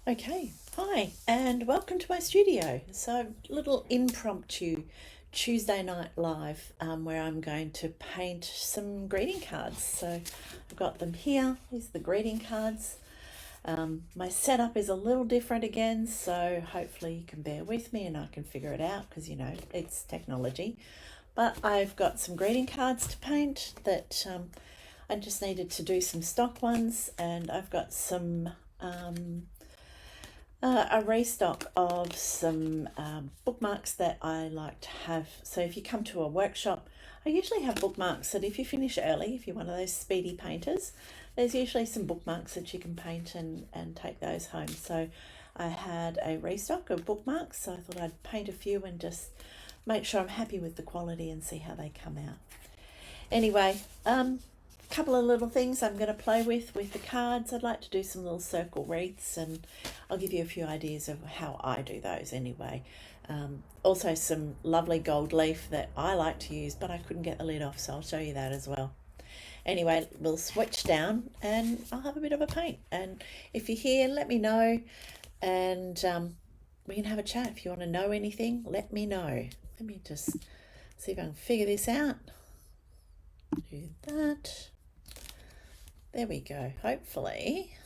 Okay, hi, and welcome to my studio. So, little impromptu Tuesday night live where I'm going to paint some greeting cards. So, I've got them here. These are the greeting cards. My setup is a little different again, so hopefully you can bear with me and I can figure it out because it's technology. But I've got some greeting cards to paint that I just needed to do some stock ones, and I've got some. A restock of some bookmarks that I like to have. So if you come to a workshop, I usually have bookmarks that if you finish early, if you're one of those speedy painters, there's usually some bookmarks that you can paint and take those home. So I had a restock of bookmarks, so I thought I'd paint a few and just make sure I'm happy with the quality and see how they come out. Anyway, couple of little things I'm going to play with the cards. I'd like to do some little circle wreaths, and I'll give you a few ideas of how I do those anyway. Also some lovely gold leaf that I like to use, but I couldn't get the lid off, so I'll show you that as well. Anyway, we'll switch down and I'll have a bit of a paint. And if you're here, let me know, and we can have a chat. If you want to know anything, let me know. Let me just see if I can figure this out. Do that. There we go. Hopefully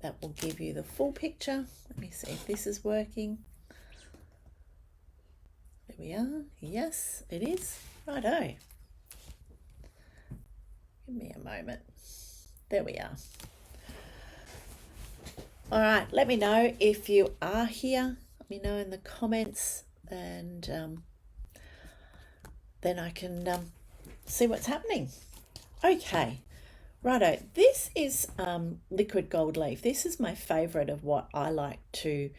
that will give you the full picture. Let me see if this is working. There we are. Yes, it is. Righto. Give me a moment. There we are. All right, let me know if you are here. Let me know in the comments, and then I can see what's happening. Okay, righto. This is liquid gold leaf. This is my favourite of what I like to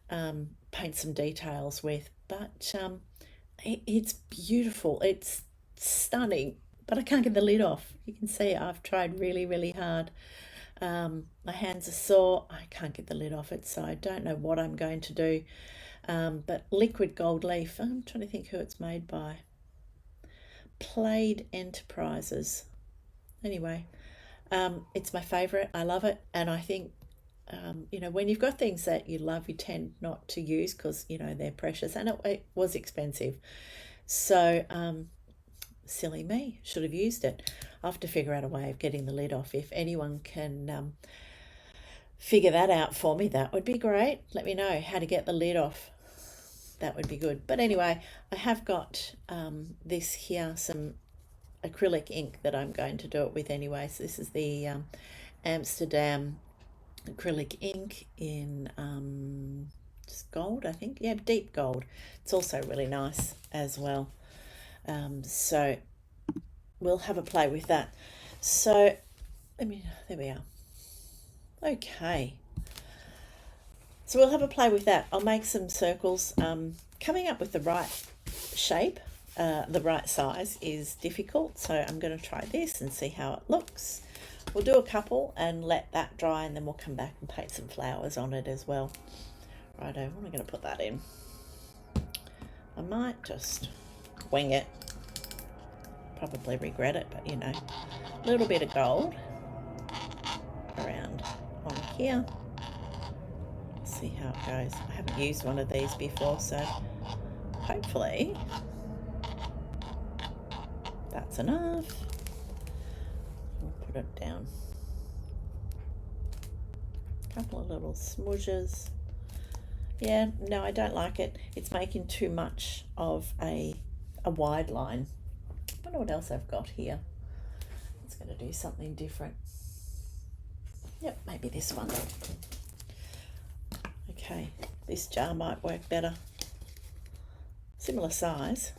paint some details with, but it's beautiful. It's stunning, but I can't get the lid off. You can see I've tried really, really hard. My hands are sore. I can't get the lid off it, so I don't know what I'm going to do. But liquid gold leaf, I'm trying to think who it's made by. Plaid Enterprises. Anyway, it's my favourite. I love it, and I think when you've got things that you love, you tend not to use because they're precious, and it was expensive. So silly me, should have used it. I'll have to figure out a way of getting the lid off. If anyone can figure that out for me, that would be great. Let me know how to get the lid off. That would be good. But anyway, I have got this here, some acrylic ink that I'm going to do it with anyway. So this is the Amsterdam acrylic ink in just gold, I think. Yeah, deep gold. It's also really nice as well. So we'll have a play with that. So there we are. Okay. So we'll have a play with that. I'll make some circles. Coming up with the right shape, the right size is difficult, so I'm going to try this and see how it looks. We'll do a couple and let that dry, and then we'll come back and paint some flowers on it as well. Righto, what am I going to put that in? I might just wing it. Probably regret it, but a little bit of gold around on here. See how it goes. I haven't used one of these before, so hopefully that's enough. We'll put it down. A couple of little smudges. Yeah, no, I don't like it. It's making too much of a wide line. I wonder what else I've got here. It's going to do something different. Yep, maybe this one. Okay, this jar might work better. Similar size.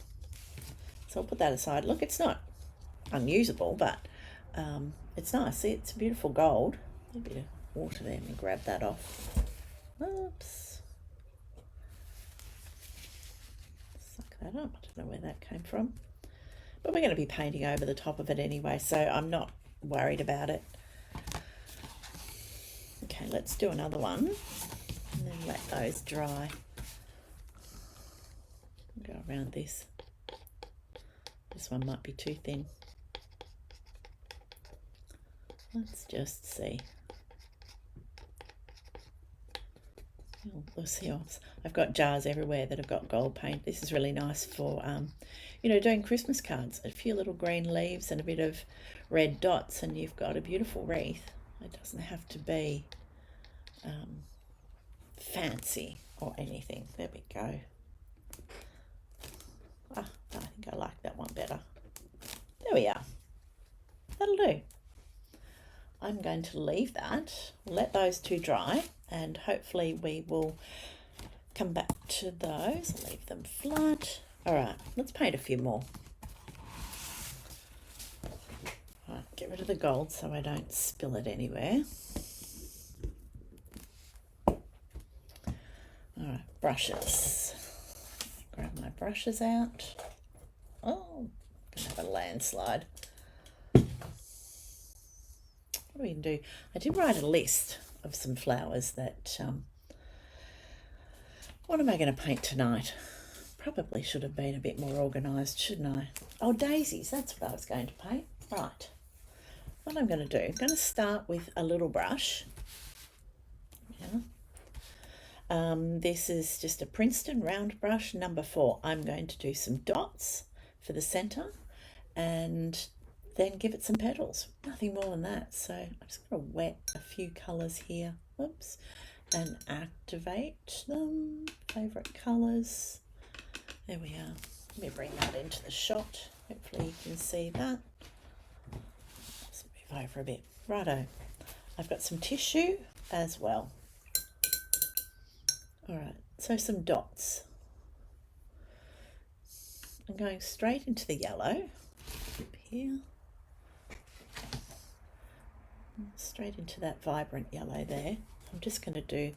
So I'll put that aside. Look, it's not unusable, but it's nice. See, it's beautiful gold. A bit of water there. Let me grab that off. Oops. Suck that up. I don't know where that came from. But we're going to be painting over the top of it anyway, so I'm not worried about it. Okay, let's do another one. And then let those dry. Go around this. This one might be too thin. Let's just see. Lucille's. I've got jars everywhere that have got gold paint. This is really nice for, you know, doing Christmas cards. A few little green leaves and a bit of red dots, and you've got a beautiful wreath. It doesn't have to be fancy or anything. There we go. I think I like that one better. There we are. That'll do. I'm going to leave that, let those two dry, and hopefully we will come back to those. I'll leave them flat. All right, let's paint a few more. All right, get rid of the gold so I don't spill it anywhere. All right, brushes. Grab my brushes out. Oh, I'm gonna have a landslide. What do we do? I did write a list of some flowers that, what am I going to paint tonight? Probably should have been a bit more organised, shouldn't I? Oh, daisies, that's what I was going to paint. Right. What I'm going to do, I'm going to start with a little brush. Yeah. This is just a Princeton round brush, number 4. I'm going to do some dots for the centre and then give it some petals. Nothing more than that. So I'm just going to wet a few colours here. Whoops. And activate them. Favourite colours. There we are. Let me bring that into the shot. Hopefully you can see that. Let's move over a bit. Righto. I've got some tissue as well. Alright, so some dots. I'm going straight into the yellow. Up here. Straight into that vibrant yellow there. I'm just going to do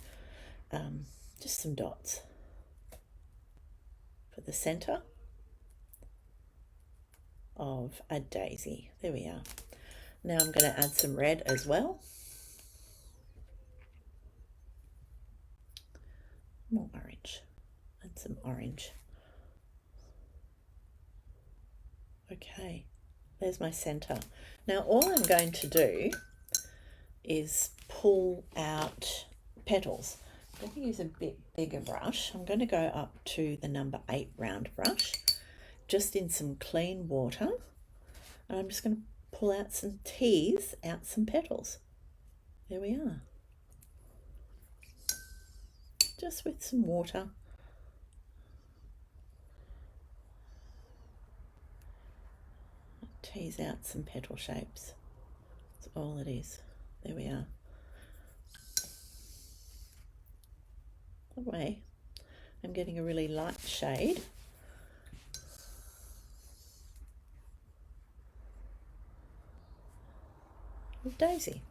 just some dots for the centre of a daisy. There we are. Now I'm going to add some red as well. More orange and some orange. Okay, there's my centre. Now all I'm going to do is pull out petals. I'm going to use a bit bigger brush. I'm going to go up to the number 8 round brush, just in some clean water, and I'm just going to pull out some, tease out some petals. There we are. Just with some water. Tease out some petal shapes. That's all it is. There we are. That way, I'm getting a really light shade. Of daisy.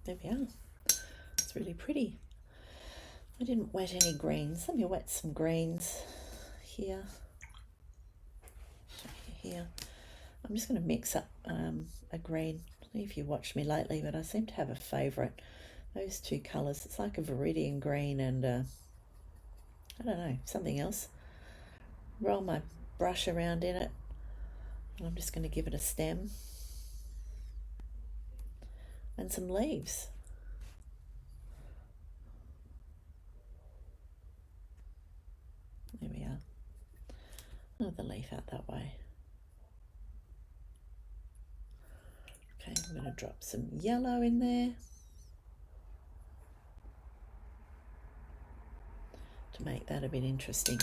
There we are. It's really pretty. I didn't wet any greens. Let me wet some greens here. Here. I'm just going to mix up a green. I don't know if you watched me lately, but I seem to have a favourite. Those two colours. It's like a viridian green and I don't know, something else. Roll my brush around in it, and I'm just going to give it a stem and some leaves. There we are. Another leaf out that way. Okay, I'm going to drop some yellow in there to make that a bit interesting.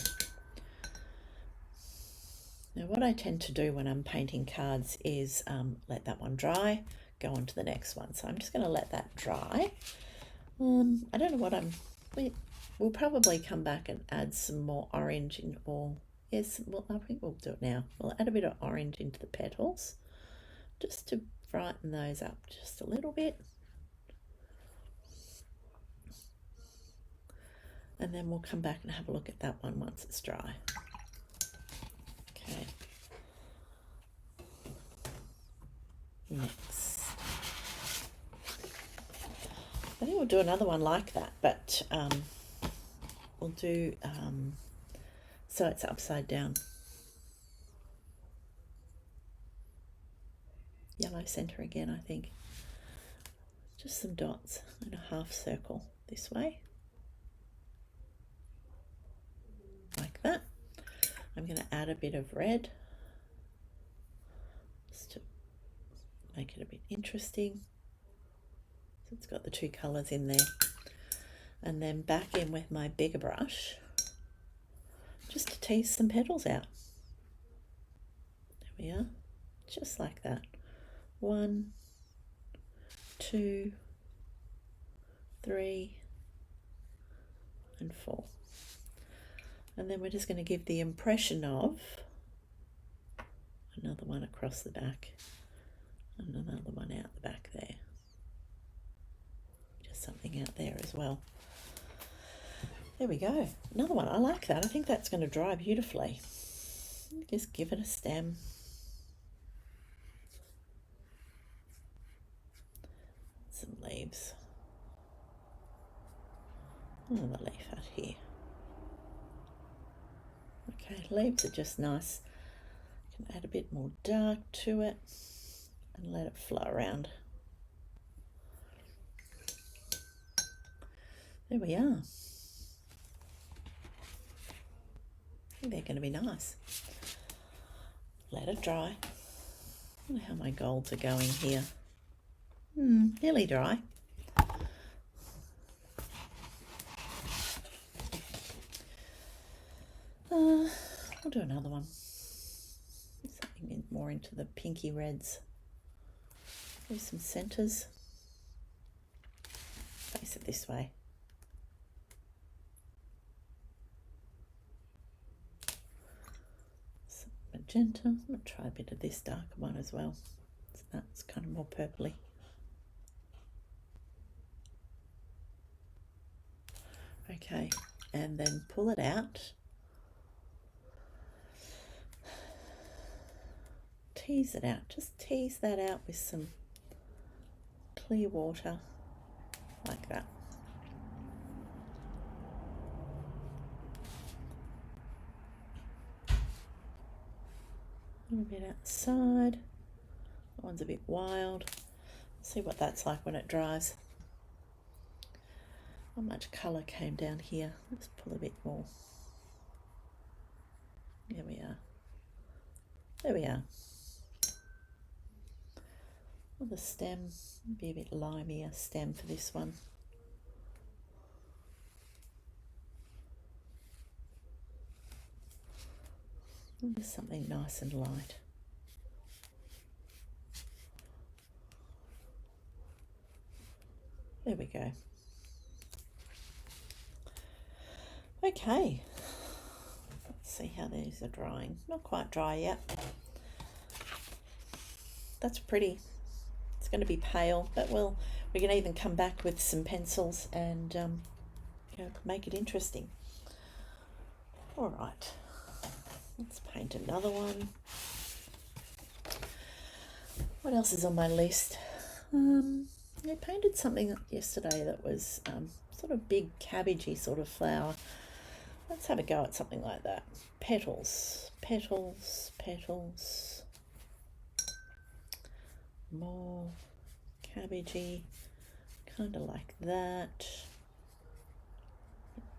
Now what I tend to do when I'm painting cards is let that one dry, go on to the next one. So I'm just going to let that dry. I don't know what we'll probably come back and add some more orange in, or yes, well, I think we'll do it now. We'll add a bit of orange into the petals just to brighten those up just a little bit. And then we'll come back and have a look at that one once it's dry. Okay. Next. I think we'll do another one like that, but we'll do so it's upside down. Yellow centre again, I think. Just some dots and a half circle this way. like that. I'm going to add a bit of red just to make it a bit interesting. So it's got the two colours in there. And then back in with my bigger brush just to tease some petals out. There we are, just like that. 1, 2, 3, and 4. And then we're just going to give the impression of another one across the back and another one out the back there. Just something out there as well. There we go. Another one. I like that. I think that's going to dry beautifully. Just give it a stem. Some leaves. Another leaf out here. Okay, leaves are just nice. You can add a bit more dark to it and let it flow around. There we are. I think they're going to be nice. Let it dry. I wonder how my golds are going here. Nearly dry. I'll do another one. Something more into the pinky reds. Do some centres. Face it this way. Some magenta. I'm going to try a bit of this darker one as well. So that's kind of more purpley. Okay, and then pull it out. Tease it out. Just tease that out with some clear water like that. A little bit outside. That one's a bit wild. See what that's like when it dries. How much colour came down here? Let's pull a bit more. There we are. There we are. Well, the stem, be a bit limier stem for this one. And just something nice and light. There we go. Okay, let's see how these are drying. Not quite dry yet. That's pretty. It's going to be pale, but we can even come back with some pencils and make it interesting. All right, let's paint another one. What else is on my list? I painted something yesterday that was sort of big cabbagey sort of flower. Let's have a go at something like that. Petals, petals, petals. More cabbagey, kind of like that.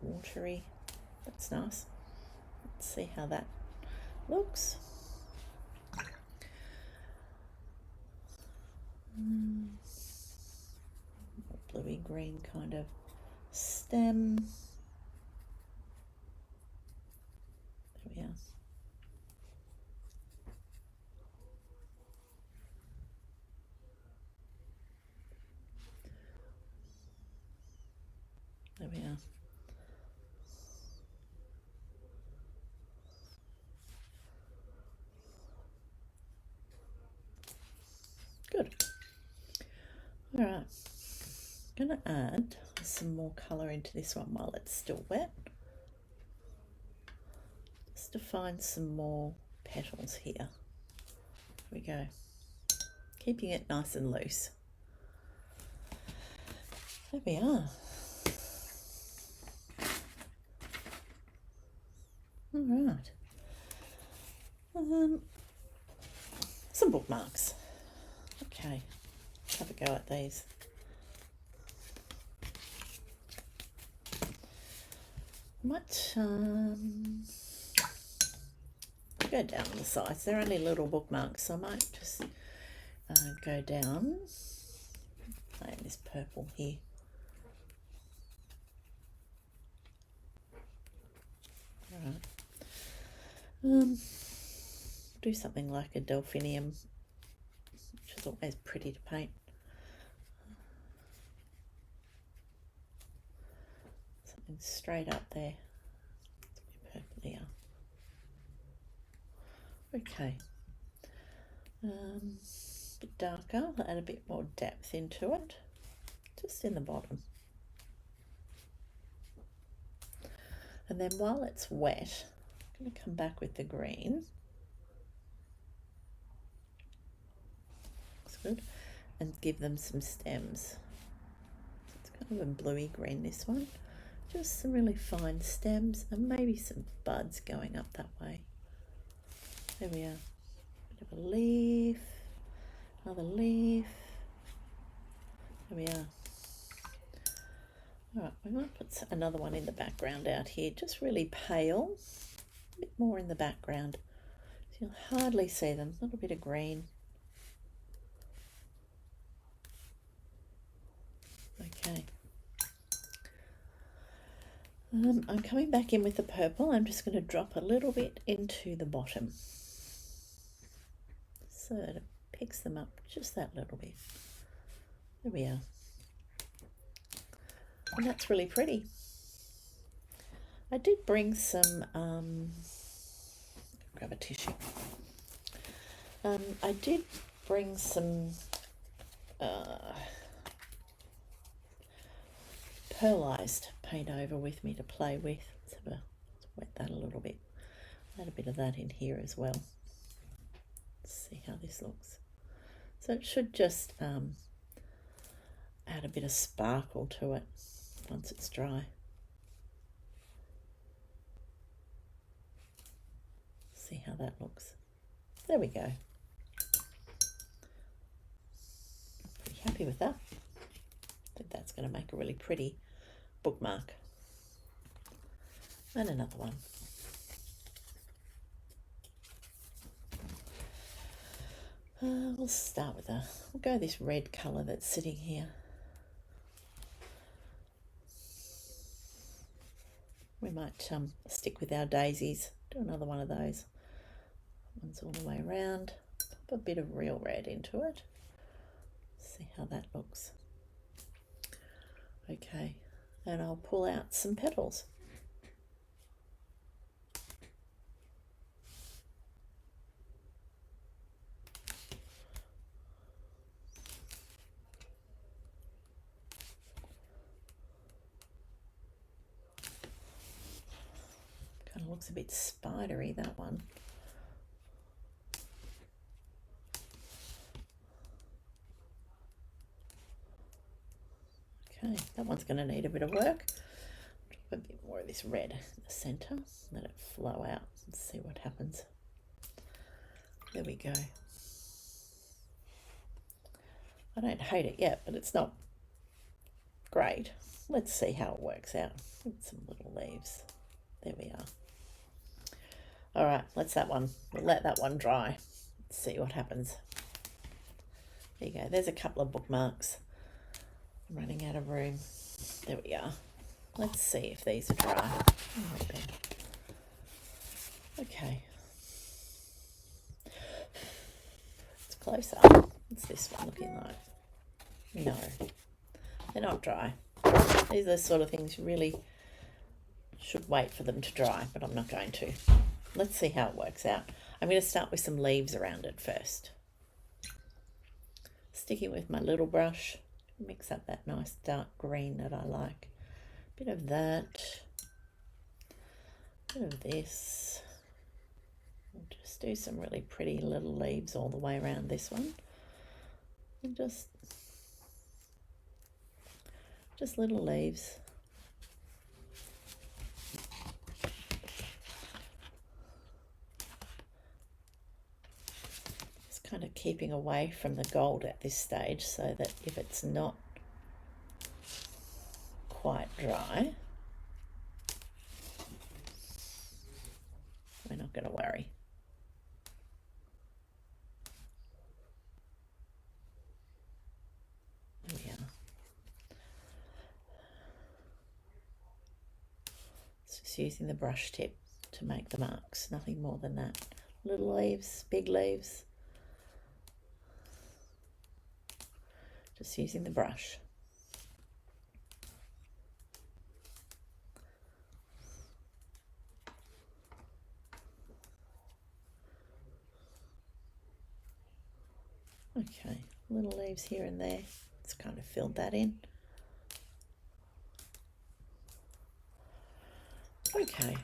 Watery. That's nice. Let's see how that looks. Bluey green kind of stem. There we are. There we are. Good. All right. I'm going to add some more colour into this one while it's still wet. Just to find some more petals here. Here we go. Keeping it nice and loose. There we are. All right. Some bookmarks. Okay, have a go at these. might go down the sides. They're only little bookmarks, so I might just go down. Playing this purple here. Alright. Do something like a delphinium, which is always pretty to paint. Something straight up there. Purple here. Okay. A bit darker, add a bit more depth into it, just in the bottom. And then while it's wet, I'm going to come back with the green. Looks good. And give them some stems. It's kind of a bluey green, this one. Just some really fine stems and maybe some buds going up that way. There we are. Bit of a leaf. Another leaf. There we are. Alright, we might put another one in the background out here, just really pale, a bit more in the background. So you'll hardly see them, a little bit of green. Okay. I'm coming back in with the purple. I'm just going to drop a little bit into the bottom, so that it picks them up just that little bit. There we are. And that's really pretty. I did bring some, grab a tissue. I did bring some pearlized paint over with me to play with. Let's wet that a little bit. Add a bit of that in here as well. Let's see how this looks. So it should just add a bit of sparkle to it once it's dry. See how that looks. There we go. Pretty happy with that. I think that's going to make a really pretty bookmark. And another one. We'll start with we'll go this red colour that's sitting here. We might stick with our daisies, do another one of those. One's all the way around. Pop a bit of real red into it. See how that looks. Okay, and I'll pull out some petals. Kind of looks a bit spidery, that one. Okay, that one's going to need a bit of work. Drop a bit more of this red in the centre, let it flow out and see what happens. There we go. I don't hate it yet, but it's not great. Let's see how it works out. Some little leaves. There we are. All right, we'll let that one dry. Let's see what happens. There you go. There's a couple of bookmarks. I'm running out of room. There we are. Let's see if these are dry. Okay. It's closer. What's this one looking like? No, they're not dry. These are the sort of things you really should wait for them to dry, but I'm not going to. Let's see how it works out. I'm going to start with some leaves around it first. Sticking with my little brush, mix up that nice dark green that I like. Bit of that, bit of this. I'll just do some really pretty little leaves all the way around this one. And just little leaves. Just kind of keeping away from the gold at this stage, so that if it's not quite dry, going to worry. There we are. Just using the brush tip to make the marks, nothing more than that. Little leaves, big leaves. Just using the brush. Okay, little leaves here and there. It's kind of filled that in. Okay.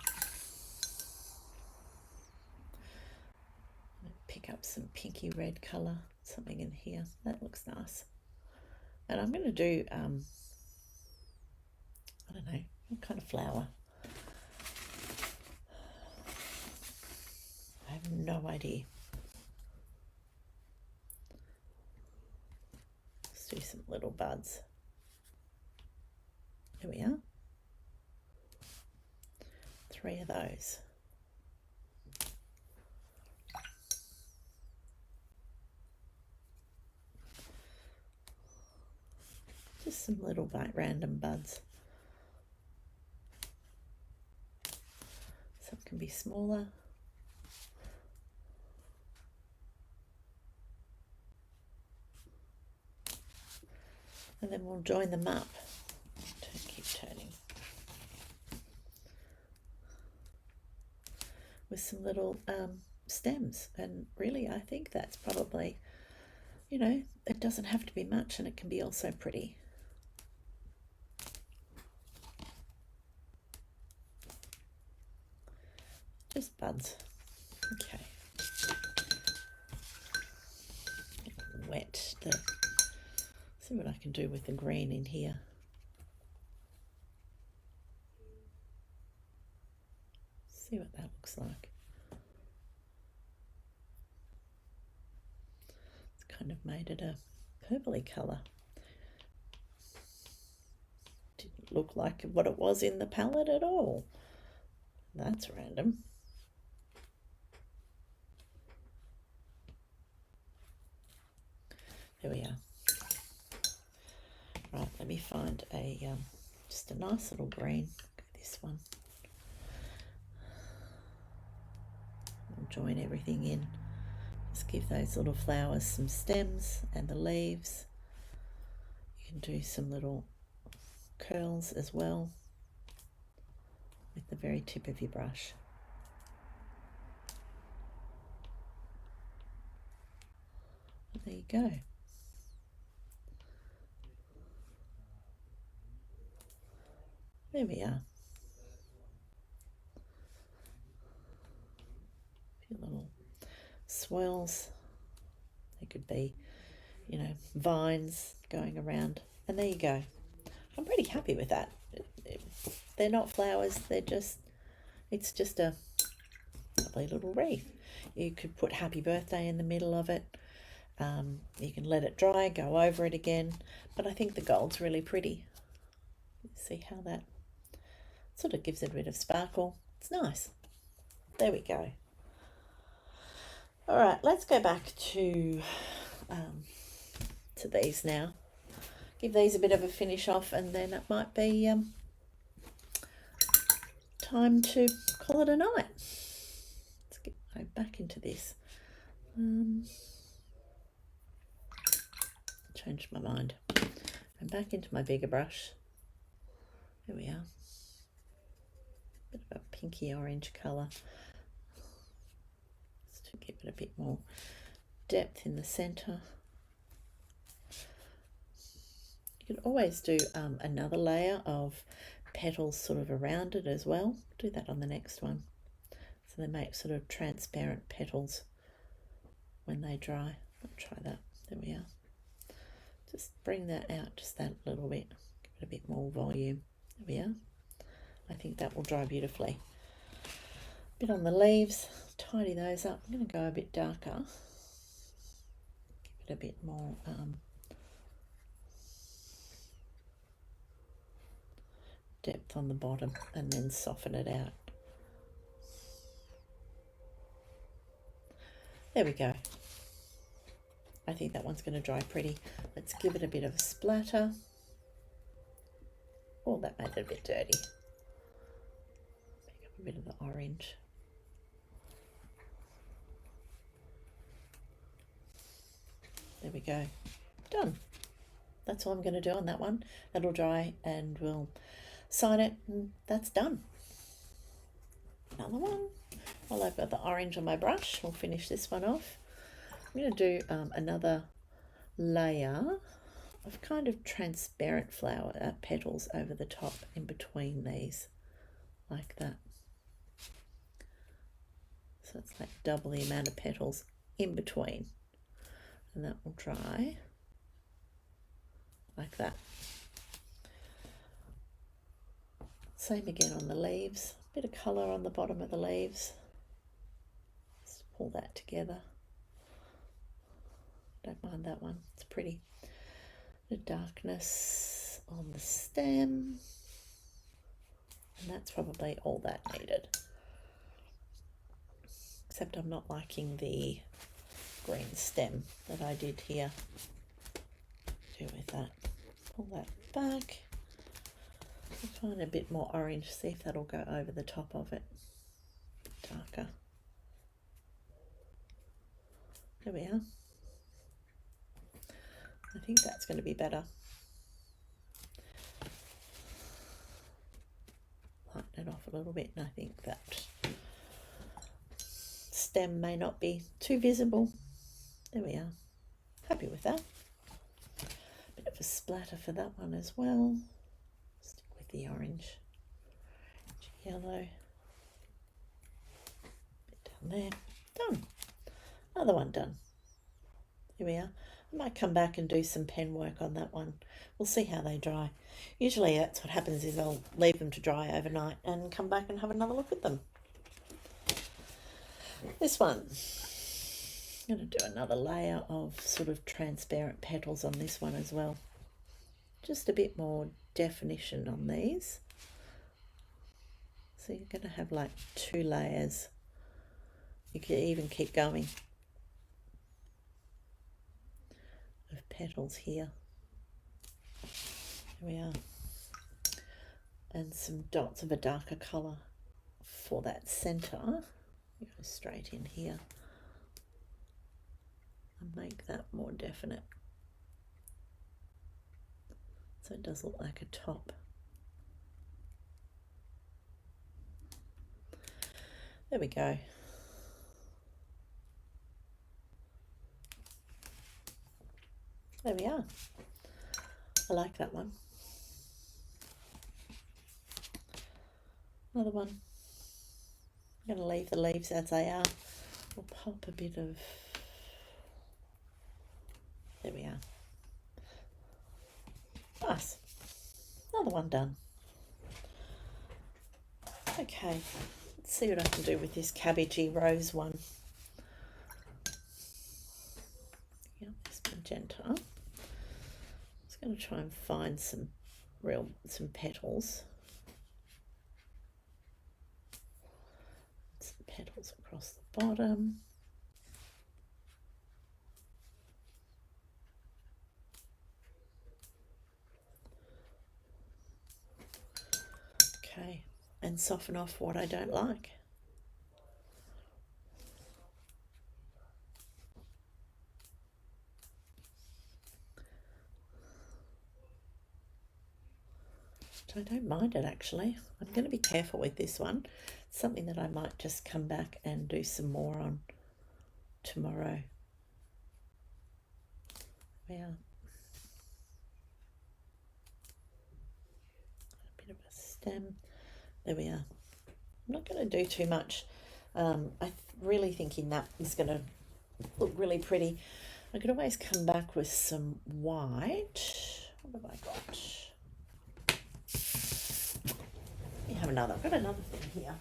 Pick up some pinky red colour, something in here. That looks nice. And I'm going to do, I don't know, what kind of flower? I have no idea. Let's do some little buds. There we are. 3 of those. Just some little random buds. Some can be smaller. And then we'll join them up. Keep turning. With some little stems. And really, I think that's probably, you know, it doesn't have to be much and it can be also pretty. Just buds. Okay. Wet the. See what I can do with the green in here. See what that looks like. It's kind of made it a purpley colour. Didn't look like what it was in the palette at all. That's random. There we are. Right, let me find a just a nice little green. This one. I'll join everything in. Just give those little flowers some stems and the leaves. You can do some little curls as well with the very tip of your brush. And there you go. There we are. A few little swirls. They could be, you know, vines going around. And there you go. I'm pretty happy with that. They're not flowers. They're just, it's just a lovely little wreath. You could put happy birthday in the middle of it. You can let it dry, go over it again. But I think the gold's really pretty. See how that sort of gives it a bit of sparkle. It's nice. There we go. All right, let's go back to these now. Give these a bit of a finish off, and then it might be time to call it a night. Let's get back into this. Changed my mind. I'm back into my bigger brush. There we are. Bit of a pinky orange colour. Just to give it a bit more depth in the centre. You could always do another layer of petals sort of around it as well. Do that on the next one. So they make sort of transparent petals when they dry. I'll try that. There we are. Just bring that out just that little bit. Give it a bit more volume. There we are. I think that will dry beautifully. A bit on the leaves. Tidy those up. I'm going to go a bit darker. Give it a bit more depth on the bottom and then soften it out. There we go. I think that one's going to dry pretty. Let's give it a bit of a splatter. Oh, that made it a bit dirty. Pick up a bit of the orange. There we go. Done. That's all I'm going to do on that one. That'll dry and we'll sign it, and that's done. Another one. While I've got the orange on my brush, we'll finish this one off. I'm going to do another layer of kind of transparent flower petals over the top in between these, like that. So it's like double the amount of petals in between, and that will dry like that. Same again on the leaves, bit of colour on the bottom of the leaves. Just pull that together. Don't mind that one, it's pretty. The darkness on the stem, and that's probably all that needed. Except I'm not liking the green stem that I did here. Do with that. Pull that back. I'll find a bit more orange, see if that'll go over the top of it. Darker. There we are. I think that's going to be better. Lighten it off a little bit, and I think that stem may not be too visible. There we are. Happy with that. Bit of a splatter for that one as well. Stick with the orange, yellow. Bit down there. Done. Another one done. Here we are. I might come back and do some pen work on that one. We'll see how they dry. Usually that's what happens, is I'll leave them to dry overnight and come back and have another look at them. This one, I'm going to do another layer of sort of transparent petals on this one as well. Just a bit more definition on these. So you're going to have like 2 layers. You can even keep going. Of petals here. Here we are. And some dots of a darker colour for that centre. Go straight in here and make that more definite. So it does look like a top. There we go. There we are. I like that one. Another one. I'm going to leave the leaves as they are. We'll pop a bit of... There we are. Nice. Another one done. Okay, let's see what I can do with this cabbagey rose one. Yep, this magenta. I'm going to try and find some petals. Some petals across the bottom. Okay, and soften off what I don't like. I don't mind it actually. I'm going to be careful with this one. It's something that I might just come back and do some more on tomorrow. Yeah. A bit of a stem. There we are. I'm not going to do too much. I'm really thinking that is going to look really pretty. I could always come back with some white. What have I got? Have another. I've got another thing here.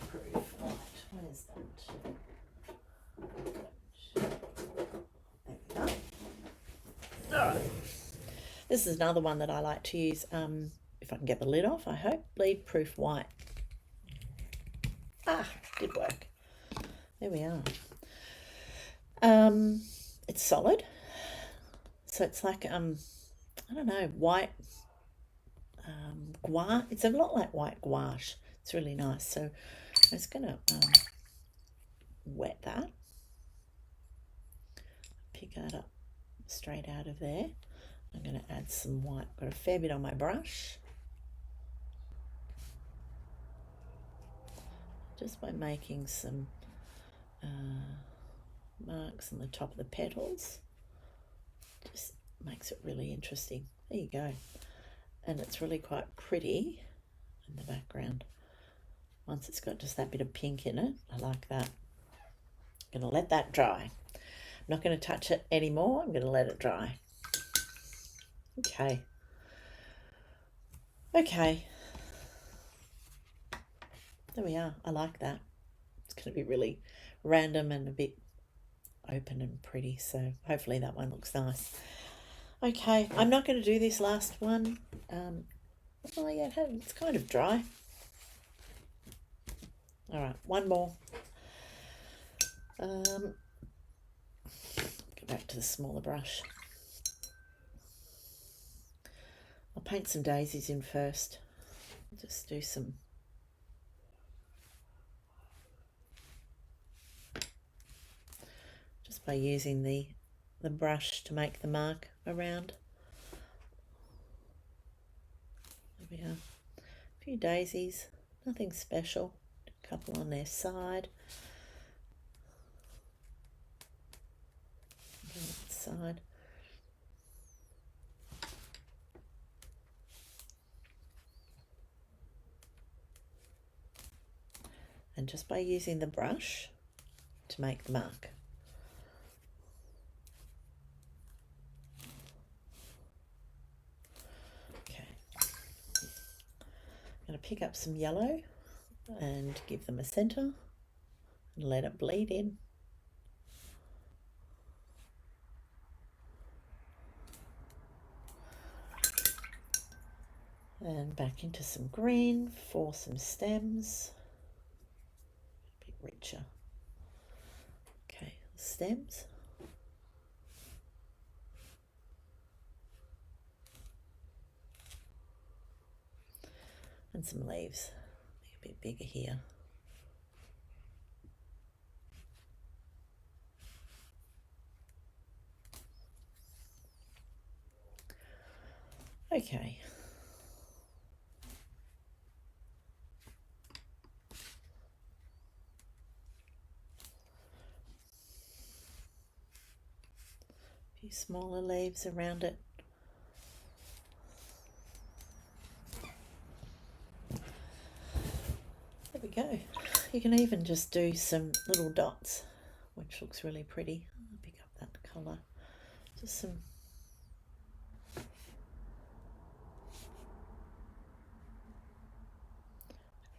Proof white. What is that? There we go. All right. This is another one that I like to use. If I can get the lid off, I hope. Bleed proof white. Ah, did work. there we are. It's solid, so it's like I don't know, white gouache. It's a lot like white gouache. It's really nice. So I'm just gonna wet that, pick that up straight out of there. I'm going to add some white. Got a fair bit on my brush, just by making some marks on the top of the petals. Just makes it really interesting. There you go. And it's really quite pretty in the background. Once it's got just that bit of pink in it, I like that. I'm going to let that dry. I'm not going to touch it anymore. I'm going to let it dry. Okay. Okay. There we are. I like that. It's going to be really random and a bit open and pretty. So hopefully that one looks nice. Okay. I'm not going to do this last one. Oh yeah, it's kind of dry. All right. One more. Go back to the smaller brush. I'll paint some daisies in first. Just do some just by using the brush to make the mark around. There we are. A few daisies, nothing special. A couple on their side. Side. And just by using the brush to make the mark. Okay. I'm going to pick up some yellow and give them a center and let it bleed in. And back into some green for some stems. A bit richer. Okay, stems. And some leaves. A bit bigger here. Okay. Few smaller leaves around it. There we go. You can even just do some little dots, which looks really pretty. I'll pick up that colour. Just some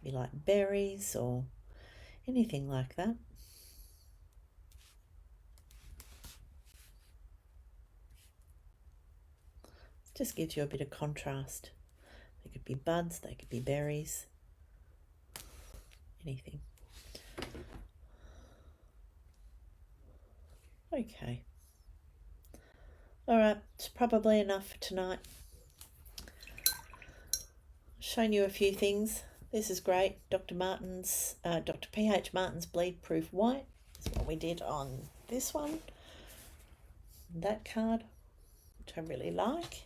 be like berries or anything like that. Just gives you a bit of contrast. They could be buds, they could be berries, anything. Okay. All right, it's probably enough for tonight. Shown you a few things. This is great. Dr. P.H. Martin's Bleed Proof White is what we did on this one. That card, which I really like.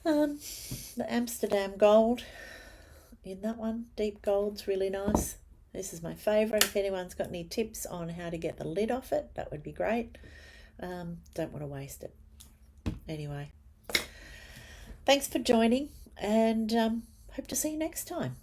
The Amsterdam Gold in that one. Deep Gold's really nice. This is my favourite. If anyone's got any tips on how to get the lid off it, that would be great. Don't want to waste it. Anyway, thanks for joining, and hope to see you next time.